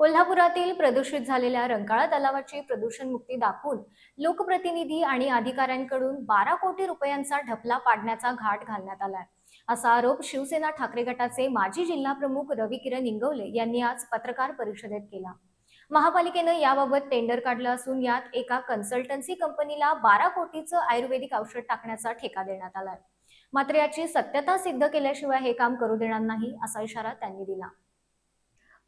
कोल्हापुरातील प्रदूषित झालेल्या रंकाळा तलावाची प्रदूषण मुक्ती दाखवून लोकप्रतिनिधी आणि अधिकाऱ्यांकडून 12 कोटी रुपयांचा ढपला पाडण्याचा घाट घालण्यात आलाय, असा आरोप शिवसेना ठाकरे गटाचे माजी जिल्हाप्रमुख रविकिरण इंगवले यांनी आज पत्रकार परिषदेत केला। महापालिकेनं याबाबत टेंडर काढलं असून यात एका कन्सल्टन्सी कंपनीला 12 कोटीचं आयुर्वेदिक औषध टाकण्याचा ठेका देण्यात आलाय। मात्र याची सत्यता सिद्ध केल्याशिवाय हे काम करू देणार नाही, असा इशारा त्यांनी दिला।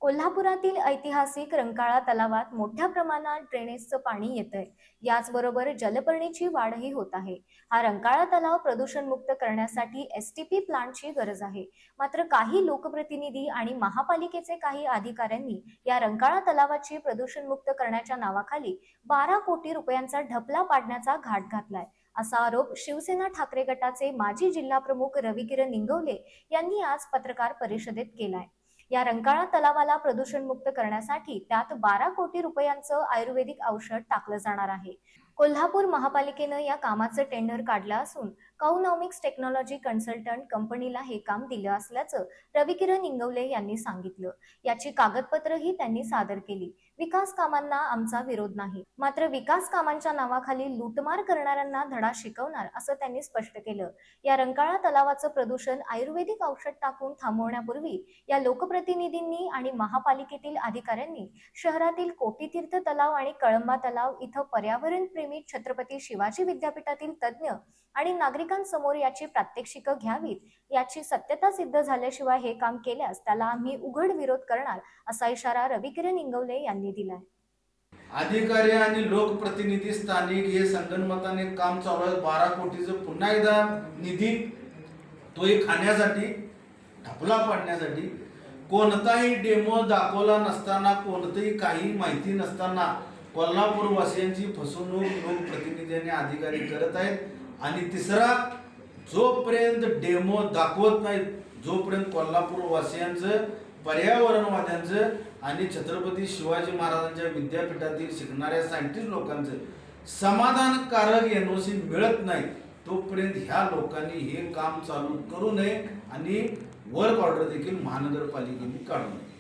कोल्हापुरातील ऐतिहासिक रंकाळा तलावात मोठ्या प्रमाणात ड्रेनेजचं पाणी येतंय। याचबरोबर जलपर्णीची वाढही होत आहे। हा रंकाळा तलाव प्रदूषणमुक्त करण्यासाठी एसटीपी प्लांटची गरज आहे। मात्र काही लोकप्रतिनिधी आणि महापालिकेचे काही अधिकाऱ्यांनी या रंकाळा तलावाची प्रदूषणमुक्त करण्याच्या नावाखाली 12 कोटी रुपयांचा ढपला पाडण्याचा घाट घातलाय, असा आरोप शिवसेना ठाकरे गटाचे माजी जिल्हाप्रमुख रविकिरण इंगवले यांनी आज पत्रकार परिषदेत केलाय। या रंकाळा तलावाला प्रदूषणमुक्त करण्यासाठी त्यात 12 कोटी रुपयांचं आयुर्वेदिक औषध टाकलं जाणार आहे। कोल्हापूर महापालिकेनं या कामाचं टेंडर काढलं असून काउनॉमिक्स टेक्नॉलॉजी कन्सल्टंट कंपनीला हे काम दिलं असल्याचं रविकिरण इंगवले यांनी सांगितलं। याची कागदपत्रही त्यांनी सादर केली। विकास कामांना आमचा विरोध नाही, मात्र विकास कामांच्या नावाखाली लूटमार करणाऱ्यांना धडा शिकवणार, असं त्यांनी स्पष्ट केलं। या रंकाळा तलावाचं प्रदूषण आयुर्वेदिक औषध टाकून थांबवण्यापूर्वी या लोकप्रतिनिधींनी आणि महापालिकेतील अधिकाऱ्यांनी शहरातील कोटीतीर्थ तलाव आणि कळंबा तलाव इथं पर्यावरण प्रेमी छत्रपती शिवाजी विद्यापीठातील तज्ज्ञ आणि नागरिकांसमोर याची प्रात्यक्षिकं घ्यावीत। याची सत्यता सिद्ध झाल्याशिवाय हे काम केल्यास त्याला आम्ही उघड विरोध करणार, असा इशारा रविकिरण इंगवले यांनी दिलाय। अधिकारी आणि लोकप्रतिनिधी स्थानिक हे संगनमताने काम चालू आहे। 12 कोटीचं पुन्हा एकदा निधी तोही खाण्यासाठी, ढपला पाडण्यासाठी, कोणताही डेमो दाखवला नसताना, कोणतीही काही माहिती नसताना कोल्हापूर वासियांची फसवणूक लोकप्रतिनिधी आणि अधिकारी करत आहेत। आणि तिसरा, जोपर्यंत डेमो दाखवत नाहीत, जोपर्यंत कोल्हापूर वासियांचं, पर्यावरणवाद्यांचं आणि छत्रपती शिवाजी महाराजांच्या विद्यापीठातील शिकणाऱ्या सायंटिस्ट लोकांचं समाधानकारक एनओसी मिळत नाही, तोपर्यंत ह्या लोकांनी हे काम चालू करू नये आणि वर्क ऑर्डर देखील महानगरपालिकेने काढू नये।